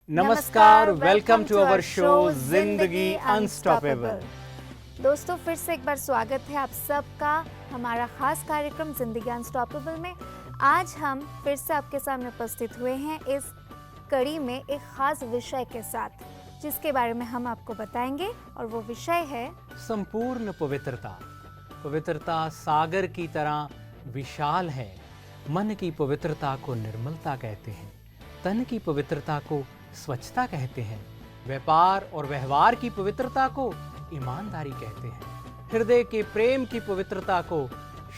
नमस्कार, welcome to our show जिंदगी unstoppable. दोस्तों, फिर से एक बार स्वागत है आप सबका हमारा खास कार्यक्रम जिंदगी अनस्टॉपेबल में। आज हम फिर से आपके सामने उपस्थित हुए हैं इस कड़ी में एक खास विषय के साथ, जिसके बारे में हम आपको बताएंगे, और वो विषय है संपूर्ण पवित्रता। पवित्रता सागर की तरह विशाल है। मन की पवित्रता को निर्मलता कहते हैं, तन की पवित्रता को स्वच्छता कहते हैं, व्यापार और व्यवहार की पवित्रता को ईमानदारी कहते हैं, हृदय के प्रेम की पवित्रता को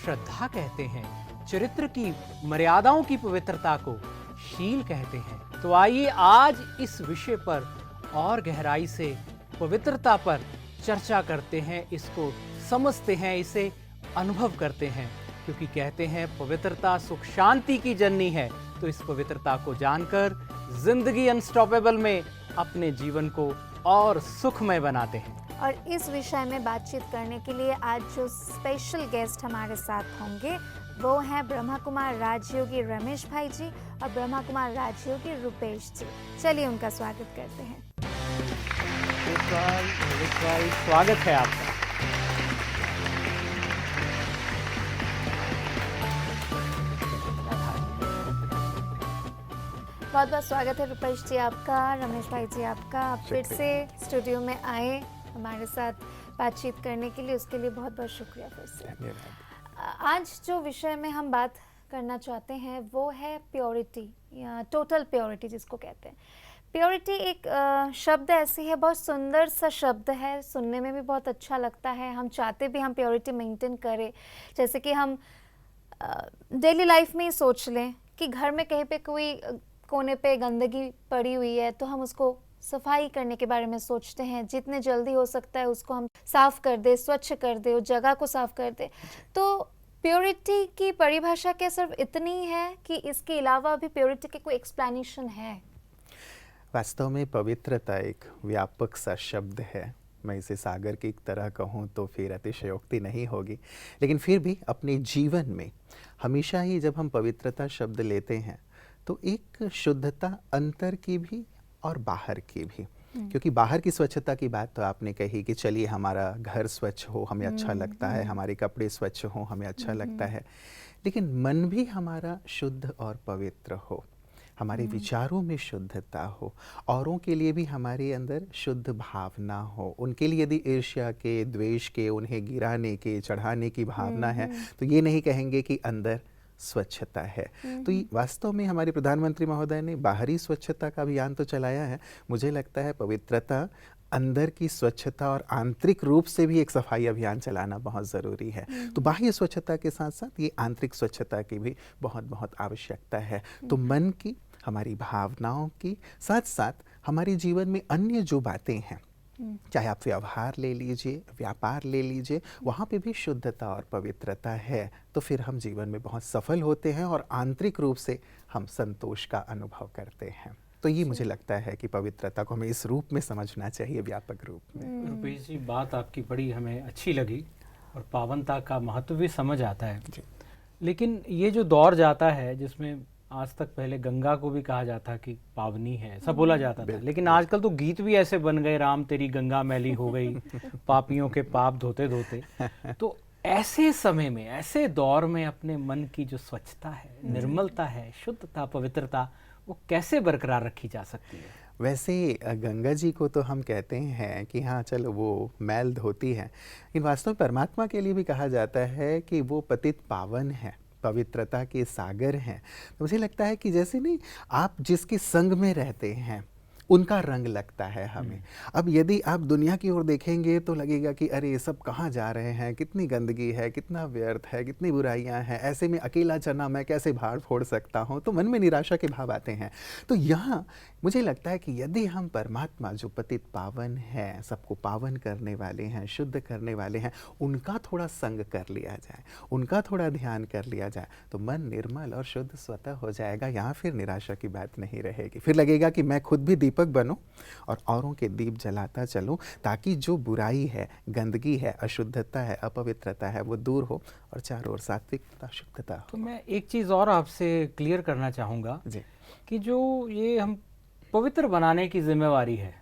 श्रद्धा कहते हैं, चरित्र की मर्यादाओं की पवित्रता को शील कहते हैं। तो आइए आज इस विषय पर और गहराई से पवित्रता पर चर्चा करते हैं, इसको समझते हैं, इसे अनुभव करते हैं, क्योंकि कहते हैं पवित्रता सुख शांति की जननी है। तो इस पवित्रता को जानकर जिंदगी अनस्टॉपेबल में अपने जीवन को और सुखमय बनाते हैं। और इस विषय में बातचीत करने के लिए आज जो स्पेशल गेस्ट हमारे साथ होंगे वो हैं ब्रह्मा कुमार राजयोगी रमेश भाई जी और ब्रह्मा कुमार राजयोगी रुपेश जी। चलिए उनका स्वागत करते हैं। स्वागत है आपका। बहुत बहुत स्वागत है रुपेश जी आपका, रमेश भाई जी आपका। आप फिर से स्टूडियो में आए हमारे साथ बातचीत करने के लिए, उसके लिए बहुत बहुत शुक्रिया फिर से। आज जो विषय में हम बात करना चाहते हैं वो है प्योरिटी या टोटल प्योरिटी जिसको कहते हैं। प्योरिटी एक शब्द ऐसी है, बहुत सुंदर सा शब्द है, सुनने में भी बहुत अच्छा लगता है। हम चाहते भी हम प्योरिटी मेंटेन करें। जैसे कि हम डेली लाइफ में ही सोच लें कि घर में कहीं पे कोई कोने पे गंदगी पड़ी हुई है तो हम उसको सफाई करने के बारे में सोचते हैं। जितने जल्दी हो सकता है उसको हम साफ कर दे, स्वच्छ कर दे, उस जगह को साफ कर दे। तो प्योरिटी की परिभाषा क्या सिर्फ इतनी है कि इसके अलावा भी प्योरिटी की कोई एक्सप्लेनेशन है? वास्तव में पवित्रता एक व्यापक सा शब्द है। मैं इसे सागर की तरह कहूँ तो फिर अतिशयोक्ति नहीं होगी, लेकिन फिर भी अपने जीवन में हमेशा ही जब हम पवित्रता शब्द लेते हैं तो एक शुद्धता अंतर की भी और बाहर की भी। क्योंकि बाहर की स्वच्छता की बात तो आपने कही कि चलिए हमारा घर स्वच्छ हो हमें अच्छा लगता है, हमारे कपड़े स्वच्छ हो हमें अच्छा लगता है, लेकिन मन भी हमारा शुद्ध और पवित्र हो, हमारे विचारों में शुद्धता हो, औरों के लिए भी हमारे अंदर शुद्ध भावना हो। उनके लिए यदि ईर्ष्या के, द्वेष के, उन्हें गिराने के, चढ़ाने की भावना है तो ये नहीं कहेंगे कि अंदर स्वच्छता है। तो ये वास्तव में हमारे प्रधानमंत्री महोदय ने बाहरी स्वच्छता का अभियान तो चलाया है। मुझे लगता है पवित्रता अंदर की स्वच्छता और आंतरिक रूप से भी एक सफाई अभियान चलाना बहुत ज़रूरी है। तो बाह्य स्वच्छता के साथ साथ ये आंतरिक स्वच्छता की भी बहुत बहुत आवश्यकता है। तो मन की, हमारी भावनाओं की, साथ साथ हमारे जीवन में अन्य जो बातें हैं, चाहे आप व्यवहार ले लीजिए, व्यापार ले लीजिए, वहाँ पे भी शुद्धता और पवित्रता है तो फिर हम जीवन में बहुत सफल होते हैं और आंतरिक रूप से हम संतोष का अनुभव करते हैं। तो ये मुझे लगता है कि पवित्रता को हमें इस रूप में समझना चाहिए, व्यापक रूप में। रुपेश जी, बात आपकी बड़ी हमें अच्छी लगी और पावनता का महत्व भी समझ आता है। लेकिन ये जो दौर जाता है जिसमें आज तक पहले गंगा को भी कहा जाता कि पावनी है, सब बोला जाता था, लेकिन आजकल तो गीत भी ऐसे बन गए, राम तेरी गंगा मैली हो गई, पापियों के पाप धोते धोते। तो ऐसे समय में, ऐसे दौर में अपने मन की जो स्वच्छता है, निर्मलता है, शुद्धता, पवित्रता, वो कैसे बरकरार रखी जा सकती है? वैसे गंगा जी को तो हम कहते हैं कि हाँ चलो वो मैल धोती है, लेकिन वास्तव में परमात्मा के लिए भी कहा जाता है कि वो पतित पावन है, पवित्रता के सागर हैं। तो मुझे लगता है कि जैसे नहीं आप जिसके संग में रहते हैं उनका रंग लगता है हमें। अब यदि आप दुनिया की ओर देखेंगे तो लगेगा कि अरे ये सब कहाँ जा रहे हैं, कितनी गंदगी है, कितना व्यर्थ है, कितनी बुराइयां हैं, ऐसे में अकेला चना मैं कैसे भाड़ फोड़ सकता हूँ, तो मन में निराशा के भाव आते हैं। तो यहाँ मुझे लगता है कि यदि हम परमात्मा जो पतित पावन हैं, सबको पावन करने वाले हैं, शुद्ध करने वाले हैं, उनका थोड़ा संग कर लिया जाए, उनका थोड़ा ध्यान कर लिया जाए तो मन निर्मल और शुद्ध स्वतः हो जाएगा। यहाँ फिर निराशा की बात नहीं रहेगी। फिर लगेगा कि मैं खुद भी दीपक बनो और औरों के दीप जलाता चलो, ताकि जो बुराई है, गंदगी है, अशुद्धता है, अपवित्रता है, वो दूर हो और चारों ओर सात्विकता, शुद्धता हो। तो मैं एक चीज़ और आपसे क्लियर करना चाहूँगा जी, कि जो ये हम पवित्र बनाने की जिम्मेवारी है,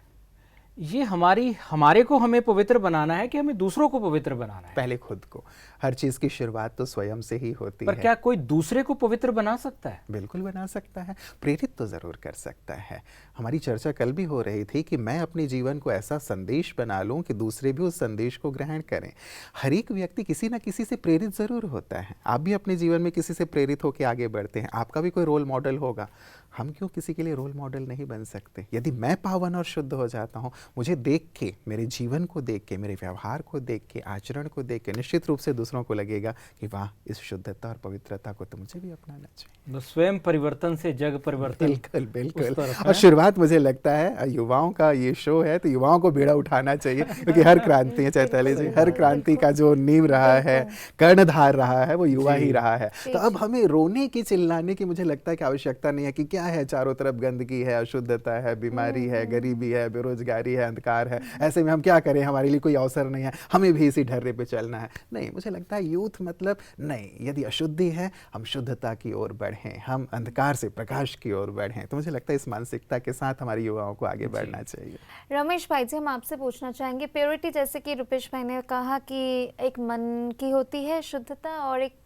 ये हमारे को हमें पवित्र बनाना है कि हमें दूसरों को पवित्र बनाना है? पहले खुद को। हर चीज़ की शुरुआत तो स्वयं से ही होती पर है। क्या कोई दूसरे को पवित्र बना सकता है? बिल्कुल बना सकता है, प्रेरित तो ज़रूर कर सकता है। हमारी चर्चा कल भी हो रही थी कि मैं अपने जीवन को ऐसा संदेश बना लूं कि दूसरे भी उस संदेश को ग्रहण करें। हर एक व्यक्ति किसी ना किसी से प्रेरित ज़रूर होता है। आप भी अपने जीवन में किसी से प्रेरित होकर आगे बढ़ते हैं, आपका भी कोई रोल मॉडल होगा। हम क्यों किसी के लिए रोल मॉडल नहीं बन सकते? यदि मैं पावन और शुद्ध हो जाता हूँ, मुझे देख के, मेरे जीवन को देख के, मेरे व्यवहार को देख के, आचरण को देख के निश्चित रूप से दूसरों को लगेगा कि वाह, इस शुद्धता और पवित्रता को तो मुझे भी अपनाना चाहिए। तो स्वयं परिवर्तन से जग परिवर्तन। बिल्कुल बिल्कुल। उस तरफ और है। शुरुआत मुझे लगता है युवाओं का ये शो है, तो युवाओं को बेड़ा उठाना चाहिए, क्योंकि हर क्रांति है चैताली जी, हर क्रांति का जो नींव रहा है, कर्णधार रहा है, वो युवा ही रहा है। तो अब हमें रोने की, चिल्लाने की मुझे लगता है कि आवश्यकता नहीं है कि क्या है, चारों तरफ गंदगी है, अशुद्धता है, बीमारी है, गरीबी है, बेरोजगारी है, अंधकार है, ऐसे में हम क्या करें, हमारे लिए कोई अवसर नहीं है, हमें भी इसी ढर्रे पे चलना है। नहीं, मुझे लगता है यूथ मतलब नहीं, यदि अशुद्धि है, हम शुद्धता की ओर बढ़ें, हम अंधकार से प्रकाश की ओर बढ़ें। तो मुझे लगता है इस मानसिकता के साथ हमारे युवाओं को आगे बढ़ना चाहिए। रमेश भाई जी, हम आपसे पूछना चाहेंगे, प्योरिटी जैसे कि रुपेश भाई ने कहा कि एक मन की होती है शुद्धता और एक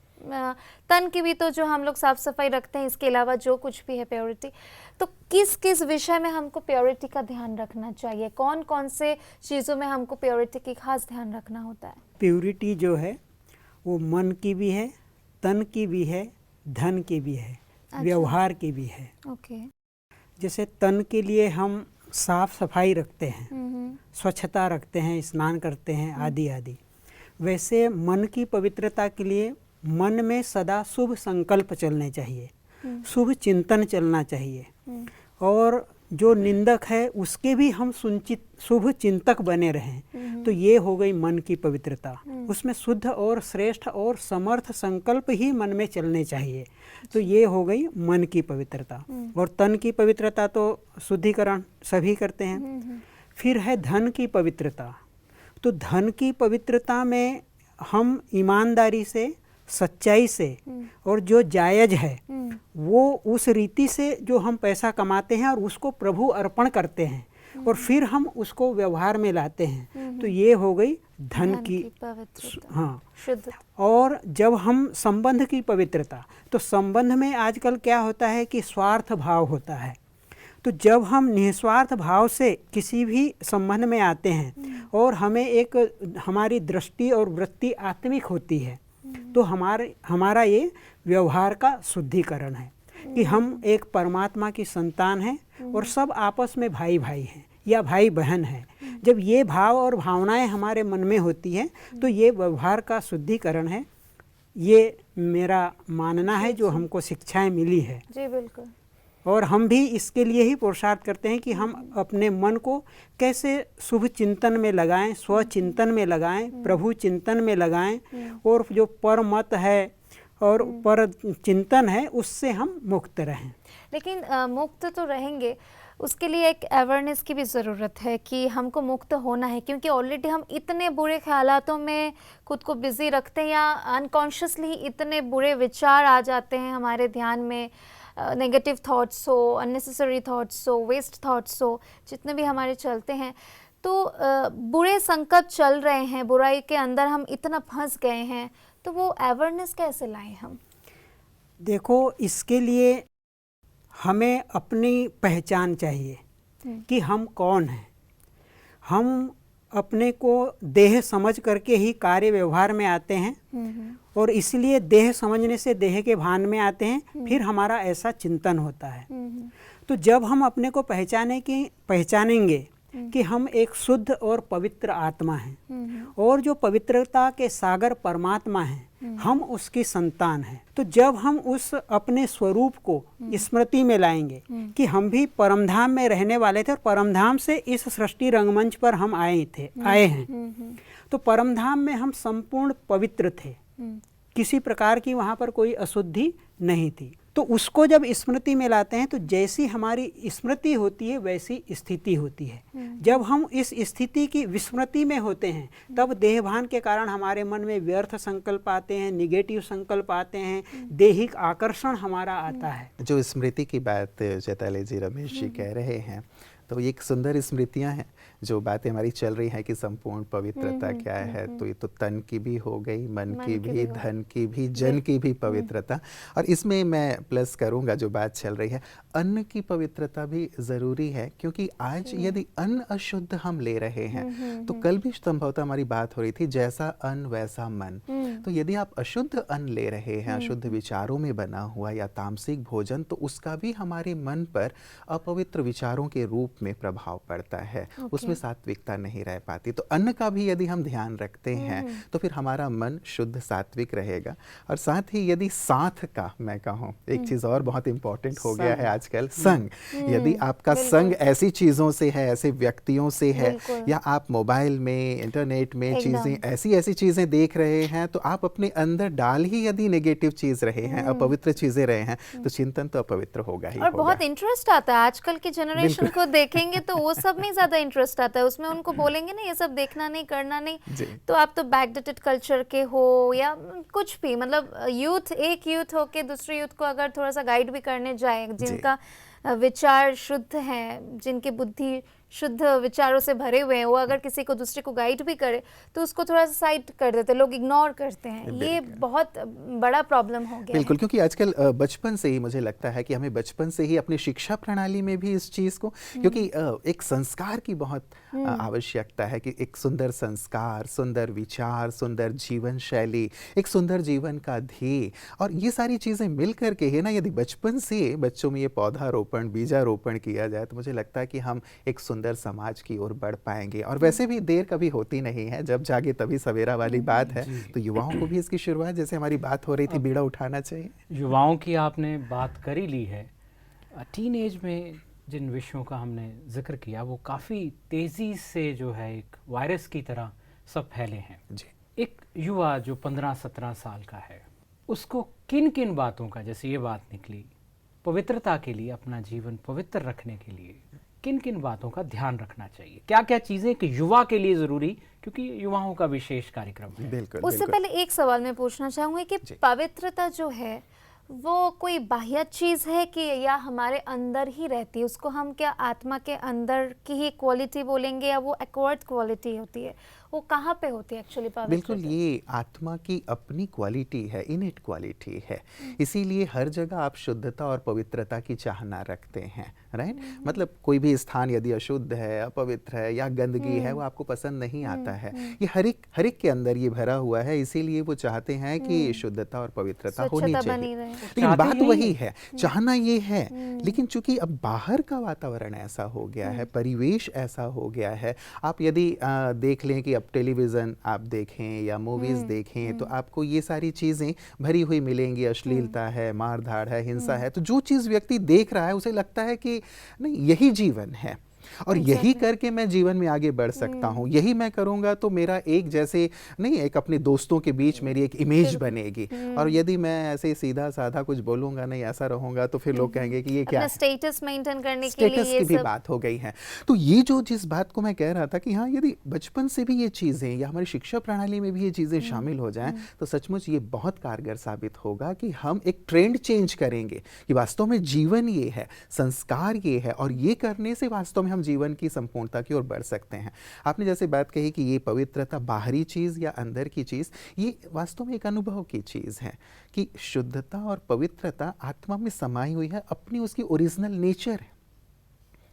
तन की भी, तो जो हम लोग साफ सफाई रखते हैं, इसके अलावा जो कुछ भी है प्योरिटी, तो किस किस विषय में हमको प्योरिटी का ध्यान रखना चाहिए? कौन कौन से चीज़ों में हमको प्योरिटी की खास ध्यान रखना होता है? प्योरिटी जो है वो मन की भी है, तन की भी है, धन की भी है, व्यवहार की भी है। ओके। जैसे तन के लिए हम साफ सफाई रखते हैं, स्वच्छता रखते हैं, स्नान करते हैं, आदि आदि। वैसे मन की पवित्रता के लिए मन में सदा शुभ संकल्प चलने चाहिए, शुभ चिंतन चलना चाहिए, और जो निंदक है उसके भी हम शुभ चिंतक बने रहें। तो ये हो गई मन की पवित्रता। उसमें शुद्ध और श्रेष्ठ और समर्थ संकल्प ही मन में चलने चाहिए। तो ये हो गई मन की पवित्रता। और तन की पवित्रता तो शुद्धिकरण सभी करते हैं। फिर है धन की पवित्रता। तो धन की पवित्रता में हम ईमानदारी से, सच्चाई से, और जो जायज़ है वो उस रीति से जो हम पैसा कमाते हैं और उसको प्रभु अर्पण करते हैं, और फिर हम उसको व्यवहार में लाते हैं। तो ये हो गई धन की पवित्रता। हाँ, शुद्ध। और जब हम संबंध की पवित्रता, तो संबंध में आजकल क्या होता है कि स्वार्थ भाव होता है। तो जब हम निस्वार्थ भाव से किसी भी संबंध में आते हैं और हमें हमारी दृष्टि और वृत्ति आत्मिक होती है, तो हमारा ये व्यवहार का शुद्धिकरण है कि हम एक परमात्मा की संतान हैं और सब आपस में भाई भाई हैं या भाई बहन हैं। जब ये भाव और भावनाएं हमारे मन में होती हैं, तो ये व्यवहार का शुद्धिकरण है। ये मेरा मानना है, जो हमको शिक्षाएं मिली है। जी बिल्कुल। और हम भी इसके लिए ही पुरुषार्थ करते हैं कि हम अपने मन को कैसे शुभ चिंतन में लगाएं, स्वचिंतन में लगाएं, प्रभु चिंतन में लगाएं, और जो परमत है और पर चिंतन है उससे हम मुक्त रहें। लेकिन मुक्त तो रहेंगे, उसके लिए एक अवेयरनेस की भी ज़रूरत है कि हमको मुक्त होना है, क्योंकि ऑलरेडी हम इतने बुरे ख्यालातों में खुद को बिजी रखते हैं, या अनकॉन्शियसली इतने बुरे विचार आ जाते हैं हमारे ध्यान में, नेगेटिव थॉट्स हो, अननेसेसरी थॉट्स हो, वेस्ट थॉट्स हो, जितने भी हमारे चलते हैं, तो बुरे संकट चल रहे हैं, बुराई के अंदर हम इतना फंस गए हैं, तो वो अवेयरनेस कैसे लाएं हम? देखो, इसके लिए हमें अपनी पहचान चाहिए कि हम कौन हैं। हम अपने को देह समझ करके ही कार्य व्यवहार में आते हैं, और इसलिए देह समझने से देह के भान में आते हैं, फिर हमारा ऐसा चिंतन होता है। तो जब हम अपने को पहचानेंगे कि हम एक शुद्ध और पवित्र आत्मा हैं, और जो पवित्रता के सागर परमात्मा हैं, हम उसकी संतान हैं, तो जब हम उस अपने स्वरूप को स्मृति में लाएंगे कि हम भी परमधाम में रहने वाले थे, और परमधाम से इस सृष्टि रंगमंच पर हम आए हैं, तो परमधाम में हम संपूर्ण पवित्र थे, किसी प्रकार की वहाँ पर कोई अशुद्धि नहीं थी। तो उसको जब स्मृति में लाते हैं तो जैसी हमारी स्मृति होती है वैसी स्थिति होती है। जब हम इस स्थिति की विस्मृति में होते हैं तब देहभान के कारण हमारे मन में व्यर्थ संकल्प आते हैं, निगेटिव संकल्प आते हैं, दैहिक आकर्षण हमारा आता है। जो स्मृति की बात चैताली जी, रमेश जी कह रहे हैं, तो ये एक सुंदर स्मृतियां हैं। जो बातें हमारी चल रही हैं कि संपूर्ण पवित्रता क्या है, तो ये तो तन की भी हो गई, मन की भी, धन की भी, जन की भी पवित्रता। और इसमें मैं प्लस करूंगा, जो बात चल रही है, अन्न की पवित्रता भी ज़रूरी है, क्योंकि आज यदि अन्न अशुद्ध हम ले रहे हैं तो कल भी संभवतः हमारी बात हो रही थी, जैसा अन्न वैसा मन। तो यदि आप अशुद्ध अन्न ले रहे हैं, अशुद्ध विचारों में बना हुआ या तामसिक भोजन, तो उसका भी हमारे मन पर अपवित्र विचारों के रूप में प्रभाव पड़ता है, उसमें सात्विकता नहीं रह पाती। तो अन्न का भी यदि हम ध्यान रखते हैं तो फिर हमारा मन शुद्ध सात्विक रहेगा। और साथ ही यदि साथ का मैं कहूँ, एक चीज़ और बहुत इंपॉर्टेंट हो गया है आजकल, संग। यदि आपका संग ऐसी चीज़ों से है, ऐसे व्यक्तियों से है, या आप मोबाइल में, इंटरनेट में चीज़ें ऐसी चीज़ें देख रहे हैं, तो आप अपने अंदर डाल ही यदि नेगेटिव चीज़ रहे हैं, अपवित्र चीज़ें रहे हैं, तो चिंतन तो अपवित्र होगा ही और होगा। बहुत इंटरेस्ट आता है आजकल की जनरेशन को देखेंगे तो वो सब में ज़्यादा इंटरेस्ट आता है। उसमें उनको बोलेंगे ना ये सब देखना नहीं, करना नहीं, तो आप तो बैकडेटेड कल्चर के हो या कुछ भी, मतलब यूथ, एक यूथ हो के दूसरे यूथ को अगर थोड़ा सा गाइड भी करने जाए, जिनका विचार शुद्ध है, जिनकी बुद्धि शुद्ध विचारों से भरे हुए हैं, वो अगर किसी को दूसरे को गाइड भी करे तो उसको थोड़ा सा साइड कर देते हैं, लोग इग्नोर करते हैं। ये बहुत बड़ा प्रॉब्लम हो गया बिल्कुल, है। क्योंकि आजकल बचपन से ही मुझे लगता है कि हमें बचपन से ही अपनी शिक्षा प्रणाली में भी इस चीज़ को, क्योंकि एक संस्कार की बहुत आवश्यकता है, कि एक सुंदर संस्कार, सुंदर विचार, सुंदर जीवन शैली, एक सुंदर जीवन का ध्येय, और ये सारी चीज़ें मिल करके है ना, यदि बचपन से बच्चों में ये पौधारोपण, बीजारोपण किया जाए, तो मुझे लगता है कि हम एक सुंदर समाज की ओर बढ़ पाएंगे। और वैसे भी देर कभी होती नहीं है, जब जागे तभी सवेरा वाली बात है। तो युवाओं को भी इसकी शुरुआत, जैसे हमारी बात हो रही थी, बीड़ा उठाना चाहिए। युवाओं की आपने बात कर ही ली है। टीन एज में जिन विषयों का हमने जिक्र किया, वो काफ़ी तेज़ी से जो है एक वायरस की तरह सब फैले हैं जी। एक युवा जो 15-17 साल का है, उसको किन किन बातों का, जैसे ये बात निकली, पवित्रता के लिए, अपना जीवन पवित्र रखने के लिए किन किन बातों का ध्यान रखना चाहिए? क्या क्या चीज़ें एक युवा के लिए ज़रूरी, क्योंकि युवाओं का विशेष कार्यक्रम है। बिल्कुल। उससे पहले एक सवाल मैं पूछना चाहूँगी कि पवित्रता जो है वो कोई बाह्य चीज़ है कि या हमारे अंदर ही रहती है? उसको हम क्या आत्मा के अंदर की ही क्वालिटी बोलेंगे या वो एक्वायर्ड क्वालिटी होती है? वो कहाँ पे होती है एक्चुअली पवित्रता? बिल्कुल, ये आत्मा की अपनी क्वालिटी है, इनेट क्वालिटी है। इसीलिए हर जगह आप शुद्धता और पवित्रता की चाहना रखते हैं, राइट? मतलब कोई भी स्थान यदि अशुद्ध है, अपवित्र है या गंदगी है, वो आपको पसंद नहीं आता है। ये हर एक के अंदर ये भरा हुआ है, इसीलिए वो चाहते हैं कि शुद्धता और पवित्रता होनी चाहिए। लेकिन बात वही है, चाहना ये है, लेकिन चूंकि अब बाहर का वातावरण ऐसा हो गया है, परिवेश ऐसा हो गया है, आप यदि देख लें कि अब टेलीविज़न आप देखें या मूवीज़ देखें, तो आपको ये सारी चीज़ें भरी हुई मिलेंगी। अश्लीलता है, मारधाड़ है, हिंसा है। तो जो चीज़ व्यक्ति देख रहा है, उसे लगता है कि नहीं, यही जीवन है और यही करके मैं जीवन में आगे बढ़ सकता हूँ, यही मैं करूँगा तो मेरा एक, जैसे नहीं, एक अपने दोस्तों के बीच मेरी एक इमेज बनेगी। और यदि मैं ऐसे सीधा साधा कुछ बोलूँगा, नहीं ऐसा रहूँगा, तो फिर लोग कहेंगे कि ये क्या है, स्टेटस मेंटेन करने के लिए स्टेटस की भी बात हो गई है। तो ये जो जिस बात को मैं कह रहा था कि हाँ, यदि बचपन से भी ये चीज़ें या हमारी शिक्षा प्रणाली में भी ये चीज़ें शामिल हो जाएं, तो सचमुच ये बहुत कारगर साबित होगा कि हम एक ट्रेंड चेंज करेंगे कि वास्तव में जीवन ये है, संस्कार ये है, और ये करने से वास्तव में हम जीवन की संपूर्णता की ओर बढ़ सकते हैं। आपने जैसे बात कही कि ये पवित्रता बाहरी चीज़ या अंदर की चीज़, ये वास्तव में एक अनुभव की चीज़ है कि शुद्धता और पवित्रता आत्मा में समाई हुई है, अपनी उसकी ओरिजिनल नेचर है।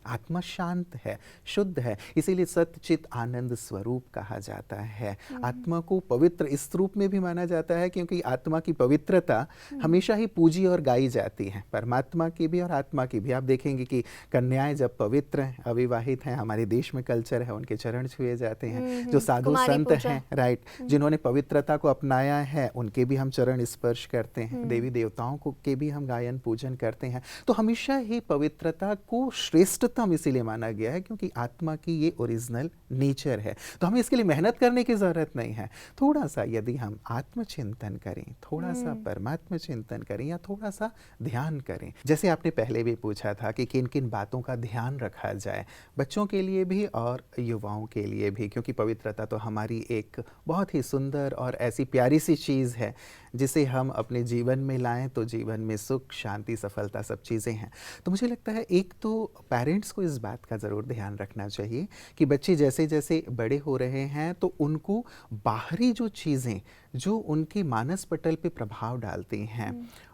आत्मा शांत है, शुद्ध है, इसीलिए सत्यचित आनंद स्वरूप कहा जाता है। आत्मा को पवित्र इस रूप में भी माना जाता है क्योंकि आत्मा की पवित्रता हमेशा ही पूजी और गाई जाती है, परमात्मा की भी और आत्मा की भी। आप देखेंगे कि कन्याएं जब पवित्र हैं, अविवाहित हैं, हमारे देश में कल्चर है, उनके चरण छुए जाते हैं। जो साधु संत हैं, राइट, जिन्होंने पवित्रता को अपनाया है, उनके भी हम चरण स्पर्श करते हैं। देवी देवताओं को के भी हम गायन पूजन करते हैं। तो हमेशा ही पवित्रता को श्रेष्ठ सर्वोत्तम इसीलिए माना गया है क्योंकि आत्मा की ये ओरिजिनल नेचर है। तो हमें इसके लिए मेहनत करने की ज़रूरत नहीं है। थोड़ा सा यदि हम आत्मचिंतन करें, थोड़ा सा परमात्मा चिंतन करें या थोड़ा सा ध्यान करें, जैसे आपने पहले भी पूछा था कि किन किन बातों का ध्यान रखा जाए, बच्चों के लिए भी और युवाओं के लिए भी, क्योंकि पवित्रता तो हमारी एक बहुत ही सुंदर और ऐसी प्यारी सी चीज़ है जिसे हम अपने जीवन में लाएं तो जीवन में सुख, शांति, सफलता सब चीज़ें हैं। तो मुझे लगता है एक तो पेरेंट्स को इस बात का ज़रूर ध्यान रखना चाहिए कि बच्चे जैसे जैसे बड़े हो रहे हैं तो उनको बाहरी जो चीज़ें जो उनके मानस पटल पे प्रभाव डालती हैं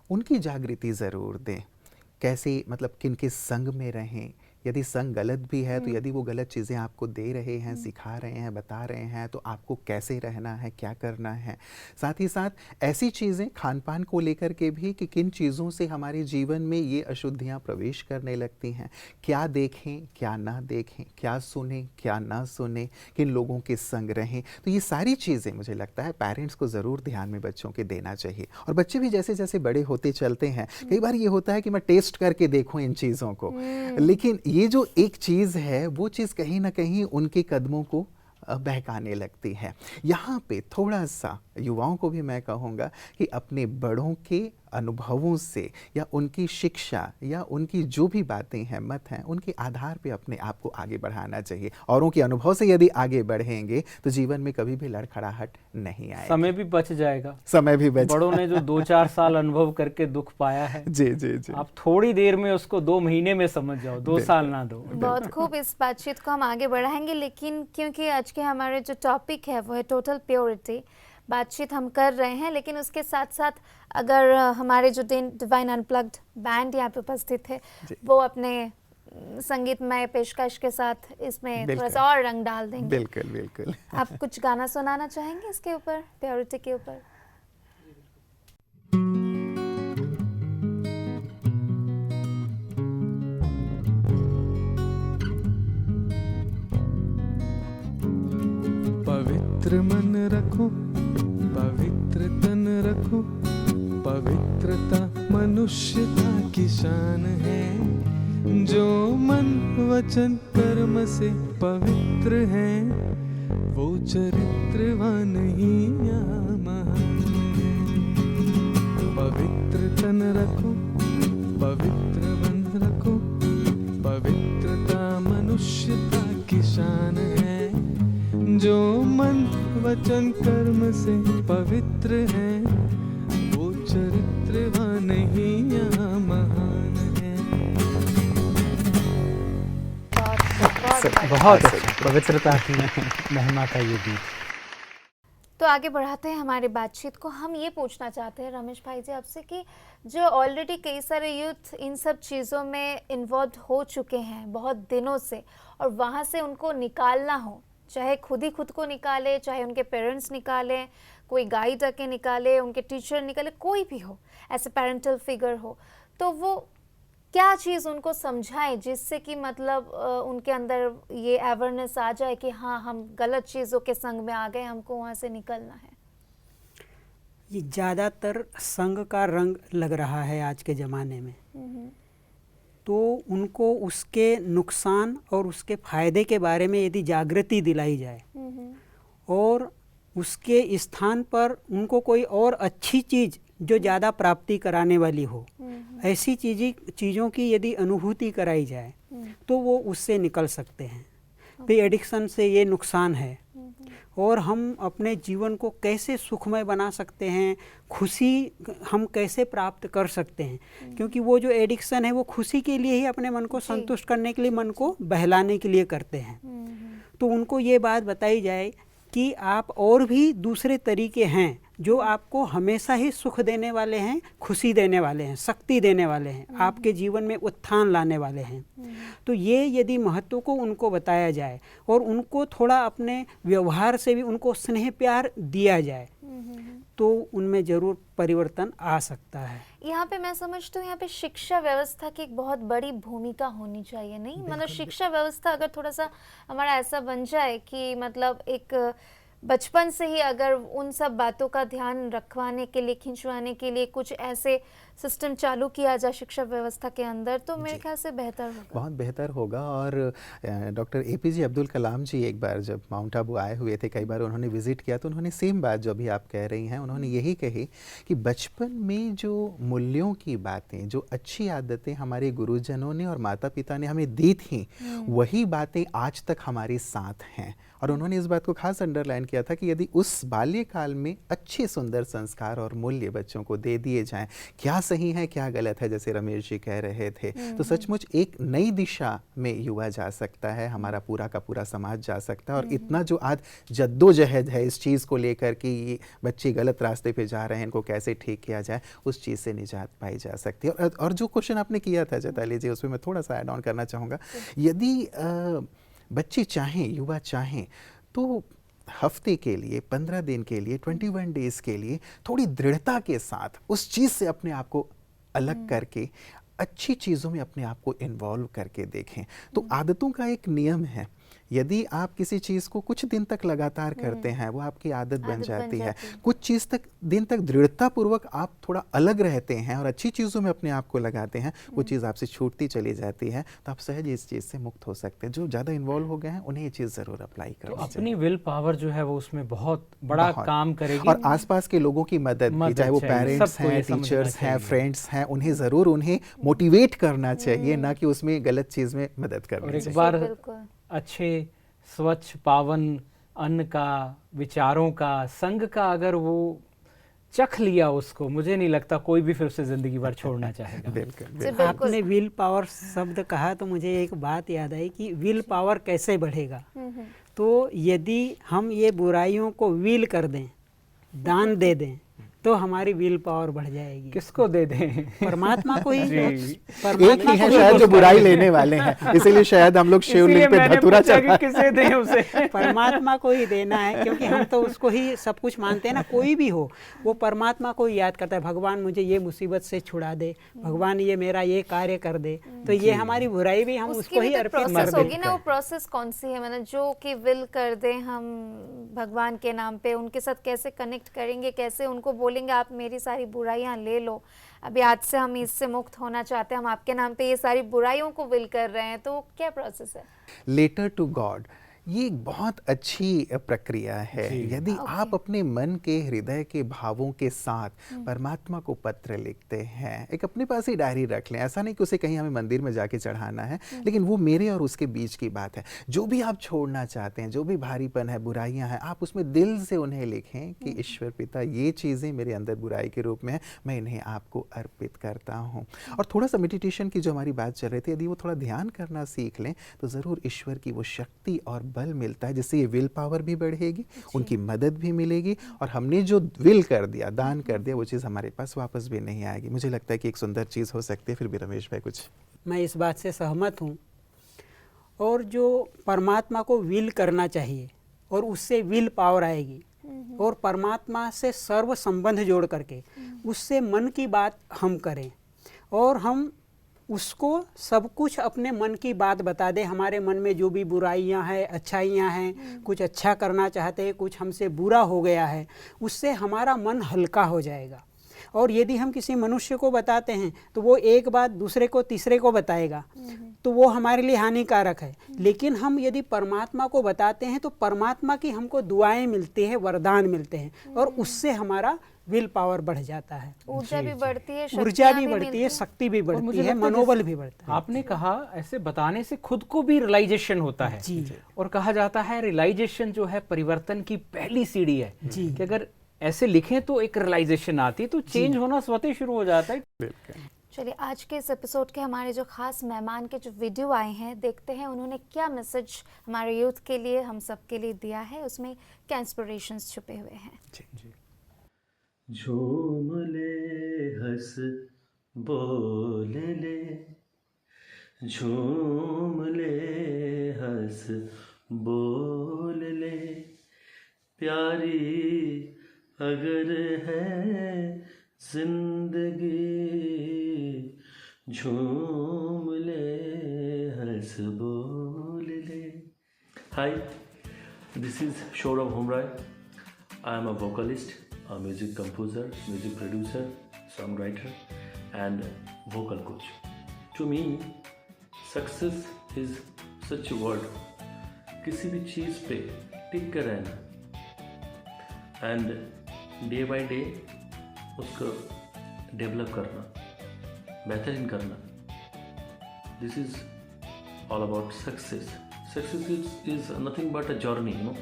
उनकी जागृति ज़रूर दें। कैसे, मतलब किन के संग में रहें, यदि संग गलत भी है तो यदि वो गलत चीज़ें आपको दे रहे हैं, सिखा रहे हैं, बता रहे हैं, तो आपको कैसे रहना है, क्या करना है। साथ ही साथ ऐसी चीज़ें खान पान को लेकर के भी कि किन चीज़ों से हमारे जीवन में ये अशुद्धियाँ प्रवेश करने लगती हैं, क्या देखें क्या ना देखें, क्या सुने क्या ना सुने, किन लोगों के संग रहें। तो ये सारी चीज़ें मुझे लगता है पेरेंट्स को ज़रूर ध्यान में बच्चों के देना चाहिए। और बच्चे भी जैसे जैसे बड़े होते चलते हैं, कई बार ये होता है कि मैं टेस्ट करके देखूँ इन चीज़ों को, लेकिन ये जो एक चीज़ है वो चीज़ कहीं ना कहीं उनके कदमों को बहकाने लगती है। यहाँ पे थोड़ा सा युवाओं को भी मैं कहूँगा कि अपने बड़ों के अनुभवों से या उनकी शिक्षा या उनकी जो भी बातें हैं, मत हैं, उनके आधार पे अपने आप को आगे बढ़ाना चाहिए। औरों के अनुभव से यदि आगे बढ़ेंगे तो जीवन में कभी भी लड़खड़ाहट नहीं आएगी, समय भी बच जाएगा। समय भी बच, बड़ों ने जो 2-4 साल अनुभव करके दुख पाया है, जी जी जी, आप थोड़ी देर में उसको 2 महीने में समझ जाओ, 2 साल ना दो। बहुत खूब। इस बातचीत को हम आगे बढ़ाएंगे, लेकिन क्योंकि आज के हमारे जो टॉपिक है वो है टोटल प्योरिटी, बातचीत हम कर रहे हैं, लेकिन उसके साथ साथ अगर हमारे जो डिवाइन अनप्लग्ड बैंड यहाँ पे उपस्थित है वो अपने संगीतमय पेशकश के साथ इसमें थोड़ा सा और रंग डाल देंगे। बिल्कुल बिल्कुल। आप कुछ गाना सुनाना चाहेंगे इसके ऊपर, प्योरिटी के ऊपर? पवित्र मन रखो, पवित्र तन रखो, पवित्रता मनुष्यता की शान है। जो मन वचन कर्म से पवित्र है वो चरित्रवान ही यहाँ महान है। पवित्र तन रखो, पवित्र मन रखो, पवित्रता मनुष्यता की शान है। जो मन वचन कर्म से पवित्र है वो चरित्रवान ही यहाँ महान है। बहुत पवित्रता की महिमा का ये गीत। तो आगे बढ़ाते हैं हमारी बातचीत को। हम ये पूछना चाहते हैं रमेश भाई जी आपसे कि जो ऑलरेडी कई सारे यूथ इन सब चीज़ों में इन्वॉल्व हो चुके हैं बहुत दिनों से, और वहाँ से उनको निकालना हो, चाहे खुद ही खुद को निकाले, चाहे उनके पेरेंट्स निकालें, कोई गाइड आके निकाले, उनके टीचर निकाले, कोई भी हो ऐसे पेरेंटल फिगर हो, तो वो क्या चीज़ उनको समझाएं जिससे कि मतलब उनके अंदर ये अवेयरनेस आ जाए कि हाँ हम गलत चीज़ों के संग में आ गए, हमको वहाँ से निकलना है। ये ज़्यादातर संग का रंग लग रहा है आज के ज़माने में, तो उनको उसके नुकसान और उसके फ़ायदे के बारे में यदि जागृति दिलाई जाए और उसके स्थान पर उनको कोई और अच्छी चीज़ जो ज़्यादा प्राप्ति कराने वाली हो, ऐसी चीज़ों की यदि अनुभूति कराई जाए तो वो उससे निकल सकते हैं। तो एडिक्शन से ये नुकसान है, और हम अपने जीवन को कैसे सुखमय बना सकते हैं, खुशी हम कैसे प्राप्त कर सकते हैं, क्योंकि वो जो एडिक्शन है वो खुशी के लिए ही, अपने मन को संतुष्ट करने के लिए, मन को बहलाने के लिए करते हैं। तो उनको ये बात बताई जाए कि आप और भी दूसरे तरीके हैं जो आपको हमेशा ही सुख देने वाले हैं, खुशी देने वाले हैं, शक्ति देने वाले हैं, आपके जीवन में उत्थान लाने वाले हैं। तो ये यदि महत्व को उनको बताया जाए और उनको थोड़ा अपने व्यवहार से भी उनको स्नेह प्यार दिया जाए तो उनमें ज़रूर परिवर्तन आ सकता है। यहाँ पे मैं समझती हूँ यहाँ पे शिक्षा व्यवस्था की एक बहुत बड़ी भूमिका होनी चाहिए, नहीं? मतलब शिक्षा व्यवस्था अगर थोड़ा सा हमारा ऐसा बन जाए कि मतलब एक बचपन से ही अगर उन सब बातों का ध्यान रखवाने के लिए, खिंचवाने के लिए कुछ ऐसे सिस्टम चालू किया जाए शिक्षा व्यवस्था के अंदर, तो मेरे ख्याल से बेहतर होगा, बहुत बेहतर होगा। और डॉक्टर APJ अब्दुल कलाम जी एक बार जब माउंट आबू आए हुए थे, कई बार उन्होंने विज़िट किया, तो उन्होंने सेम बात जो अभी आप कह रही हैं, उन्होंने यही कही कि बचपन में जो मूल्यों की बातें, जो अच्छी आदतें हमारे गुरुजनों ने और माता पिता ने हमें दी थी, वही बातें आज तक हमारे साथ हैं। और उन्होंने इस बात को खास अंडरलाइन किया था कि यदि उस बाल्यकाल में अच्छे सुंदर संस्कार और मूल्य बच्चों को दे दिए जाएं, क्या सही है क्या गलत है, जैसे रमेश जी कह रहे थे, तो सचमुच एक नई दिशा में युवा जा सकता है, हमारा पूरा का पूरा समाज जा सकता है। और इतना जो आज जद्दोजहद है इस चीज़ को लेकर कि ये बच्चे गलत रास्ते पे जा रहे हैं, इनको कैसे ठीक किया जाए, उस चीज़ से निजात पाई जा सकती है। और जो क्वेश्चन आपने किया था चैताली जी, उसमें मैं थोड़ा सा ऐड ऑन करना चाहूँगा। यदि बच्चे चाहें, युवा चाहें, तो हफ्ते के लिए, 15 दिन के लिए, 21 डेज़ के लिए थोड़ी दृढ़ता के साथ उस चीज़ से अपने आप को अलग करके अच्छी चीज़ों में अपने आप को इन्वॉल्व करके देखें। तो आदतों का एक नियम है, यदि आप किसी चीज़ को कुछ दिन तक लगातार करते हैं, वो आपकी आदत बन जाती है। कुछ चीज़ तक दिन तक दृढ़तापूर्वक आप थोड़ा अलग रहते हैं और अच्छी चीज़ों में अपने आप को लगाते हैं, वो चीज़ आपसे छूटती चली जाती है, तो आप सहज इस चीज़ से मुक्त हो सकते हैं। जो ज़्यादा इन्वॉल्व हो गए हैं उन्हें ये चीज़ ज़रूर अप्लाई करनी चाहिए। अपनी विल पावर जो है वो उसमें बहुत बड़ा काम करेगी। और आसपास के लोगों की मदद भी, चाहे वो पेरेंट्स हैं, टीचर्स हैं, फ्रेंड्स हैं, उन्हें ज़रूर उन्हें मोटिवेट करना चाहिए, ना कि उसमें गलत चीज़ में मदद करनी चाहिए। एक बार अच्छे स्वच्छ पावन अन्न का, विचारों का, संग का अगर वो चख लिया उसको, मुझे नहीं लगता कोई भी फिर उसे जिंदगी भर छोड़ना चाहेगा। बिल्कुल। आपने विल पावर शब्द कहा तो मुझे एक बात याद आई कि विल पावर कैसे बढ़ेगा। तो यदि हम ये बुराइयों को विल कर दें, दान दे दें, तो हमारी विल पावर बढ़ जाएगी। किसको दे दें? परमात्मा को ही। एक ही है शायद जो बुराई लेने वाले हैं, इसीलिए शायद हम लोग शिवलिंग पे धतूरा चढ़ा, किसे दें उसे? परमात्मा को ही देना है, क्योंकि हम तो उसको ही सब कुछ मानते हैं ना। कोई भी हो वो परमात्मा को ही याद करता है, भगवान मुझे ये मुसीबत से छुड़ा दे, भगवान ये मेरा ये कार्य कर दे, तो ये हमारी बुराई भी हम उसको ही अर्पित कर देते हैं। होगी ना, वो प्रोसेस कौन सी है, मतलब जो कि विल कर दे हम भगवान के नाम पे, उनके साथ कैसे कनेक्ट करेंगे, कैसे उनको बोलेंगे आप मेरी सारी बुराइयां ले लो, अभी आज से हम इससे मुक्त होना चाहते हैं, हम आपके नाम पे ये सारी बुराइयों को विल कर रहे हैं, तो क्या प्रोसेस है? लेटर टू गॉड, ये एक बहुत अच्छी प्रक्रिया है। यदि आप अपने मन के, हृदय के भावों के साथ परमात्मा को पत्र लिखते हैं, एक अपने पास ही डायरी रख लें, ऐसा नहीं कि उसे कहीं हमें मंदिर में जाके चढ़ाना है, लेकिन वो मेरे और उसके बीच की बात है। जो भी आप छोड़ना चाहते हैं, जो भी भारीपन है, बुराइयां हैं, आप उसमें दिल से उन्हें लिखें कि ईश्वर पिता, ये चीज़ें मेरे अंदर बुराई के रूप में है, मैं इन्हें आपको अर्पित करता हूँ। और थोड़ा सा मेडिटेशन की जो हमारी बात चल रही थी, यदि वो थोड़ा ध्यान करना सीख लें, तो ज़रूर ईश्वर की वो शक्ति और बल मिलता है, जिससे ये विल पावर भी बढ़ेगी, उनकी मदद भी मिलेगी, और हमने जो विल कर दिया, दान कर दिया, वो चीज़ हमारे पास वापस भी नहीं आएगी। मुझे लगता है कि एक सुंदर चीज़ हो सकती है। फिर भी रमेश भाई कुछ? मैं इस बात से सहमत हूँ। और जो परमात्मा को विल करना चाहिए और उससे विल पावर आएगी, और परमात्मा से सर्व संबंध जोड़ करके उससे मन की बात हम करें, और हम उसको सब कुछ अपने मन की बात बता दें। हमारे मन में जो भी बुराइयां हैं, अच्छाइयां हैं, कुछ अच्छा करना चाहते हैं, कुछ हमसे बुरा हो गया है, उससे हमारा मन हल्का हो जाएगा। और यदि हम किसी मनुष्य को बताते हैं तो वो एक बात दूसरे को, तीसरे को बताएगा, तो वो हमारे लिए हानिकारक है। लेकिन हम यदि परमात्मा को बताते हैं तो परमात्मा की हमको दुआएं मिलती है, वरदान मिलते हैं, और उससे हमारा विल पावर बढ़ जाता है, ऊर्जा भी बढ़ती है, ऊर्जा भी बढ़ती है, शक्ति भी बढ़ती है, मनोबल भी बढ़ता है। आपने कहा ऐसे बताने से खुद को भी रियलाइजेशन होता है जी। और कहा जाता है रियलाइजेशन जो है परिवर्तन की पहली सीढ़ी है जी। कि अगर ऐसे लिखें तो एक रियलाइजेशन आती है, तो चेंज होना स्वतः शुरू हो जाता है। चलिए, आज के इस एपिसोड के हमारे जो खास मेहमान के जो वीडियो आए हैं, देखते हैं उन्होंने क्या मैसेज हमारे यूथ के लिए, हम सब के लिए दिया है, उसमें क्या इंस्पिरेशंस छुपे हुए हैं। झूम ले, हंस बोल ले, झूम ले, हंस बोल ले, प्यारी अगर है जिंदगी, झूम ले, हंस बोल ले। हाय, This is Saurav Humrai. I am a vocalist, a music composer, music producer, songwriter, and vocal coach. To me, success is such a word. किसी भी चीज़ पे टिक कर रहना एंड डे बाय डे उसको डेवलप करना, बेहतरीन करना. This is all about success. Success is nothing but a journey, you know.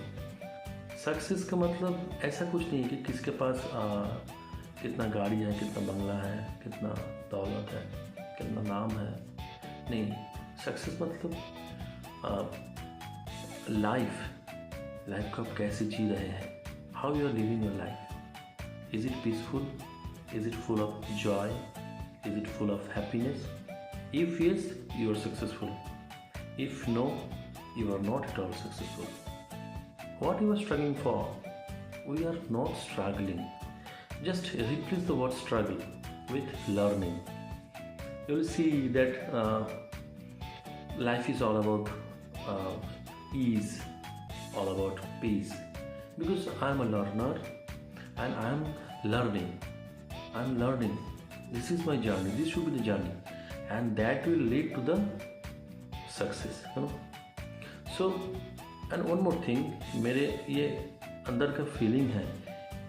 Success का मतलब ऐसा कुछ नहीं है कि किसके पास कितना गाड़ी है, कितना बंगला है, कितना दौलत है, कितना नाम है. नहीं, सक्सेस मतलब लाइफ को आप कैसे जी रहे हैं. How you are living your life. Is it peaceful, is it full of joy, is it full of happiness. If yes, you are successful. If no, you are not at all successful. What you are struggling for, we are not struggling. Just replace the word struggle with learning. You will see that life is all about ease, all about peace. Because I am a learner and I am learning. I am learning. This is my journey. This should be the journey, and that will lead to the success. You know. So and one more thing, मेरे ये अंदर का feeling है,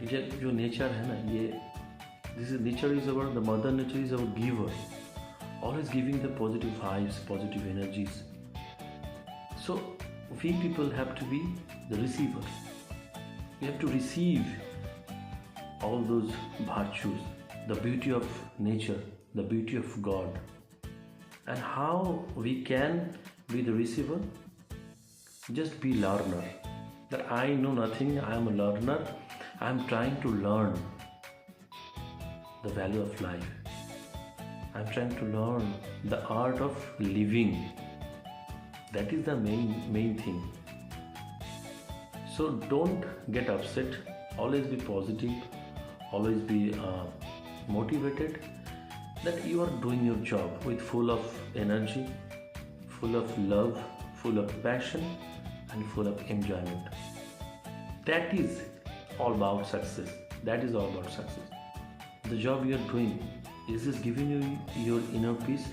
ये जो nature है ना, ये this is nature is our the mother nature is our giver, always giving the positive vibes, positive energies. So we people have to be the receiver. We have to receive all those virtues, the beauty of nature, the beauty of God. And how we can be the receiver? Just be learner. That I know nothing, I am a learner. I am trying to learn the value of life. I am trying to learn the art of living. That is the main thing. So don't get upset. Always be positive. Always be motivated. That you are doing your job with full of energy, full of love, full of passion, and full of enjoyment. That is all about success. That is all about success. The job you are doing, is this giving you your inner peace?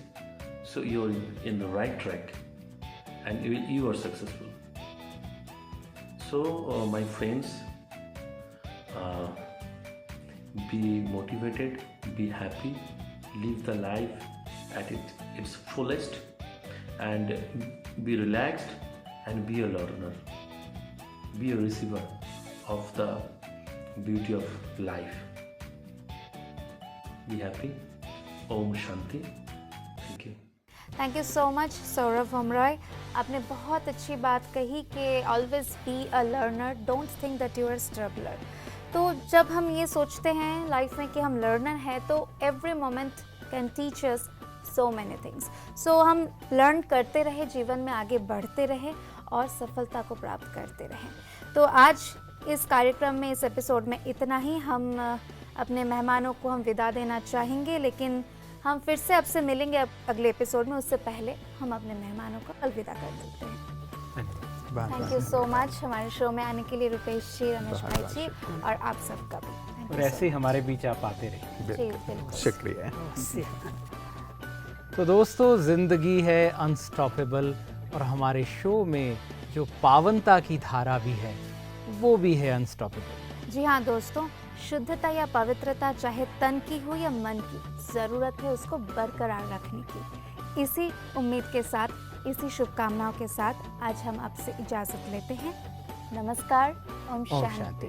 So you are in the right track and you are successful. So my friends, be motivated, be happy, live the life at its fullest, and be relaxed and be a learner. Be a receiver of the beauty of life. Be happy. Om Shanti. Thank you. Thank you so much Saurabh Hamroy. आपने बहुत अच्छी बात कही कि always be a learner, don't think that you are struggler. तो जब हम ये सोचते हैं लाइफ में कि हम लर्नर हैं, तो every moment can teach us so many things. So हम लर्न करते रहे, जीवन में आगे बढ़ते रहे और सफलता को प्राप्त करते रहें. तो आज इस कार्यक्रम में, इस एपिसोड में इतना ही. हम अपने मेहमानों को हम विदा देना चाहेंगे, लेकिन हम फिर से आपसे मिलेंगे अगले एपिसोड में. उससे पहले हम अपने मेहमानों को अलविदा कर देते हैं. थैंक यू सो मच हमारे शो में आने के लिए रुपेश जी, रमेश भाई जी, और आप सबका भी. और ऐसे ही हमारे बीच आप आते रहिए. जी बिल्कुल, शुक्रिया. तो दोस्तों, ज़िंदगी है अनस्टॉपेबल, और हमारे शो में जो पावनता की धारा भी है, वो भी है अनस्टॉपेबल. जी हाँ दोस्तों, शुद्धता या पवित्रता चाहे तन की हो या मन की, ज़रूरत है उसको बरकरार रखने की. इसी उम्मीद के साथ, इसी शुभकामनाओं के साथ आज हम आपसे इजाज़त लेते हैं. नमस्कार. ओम शांति.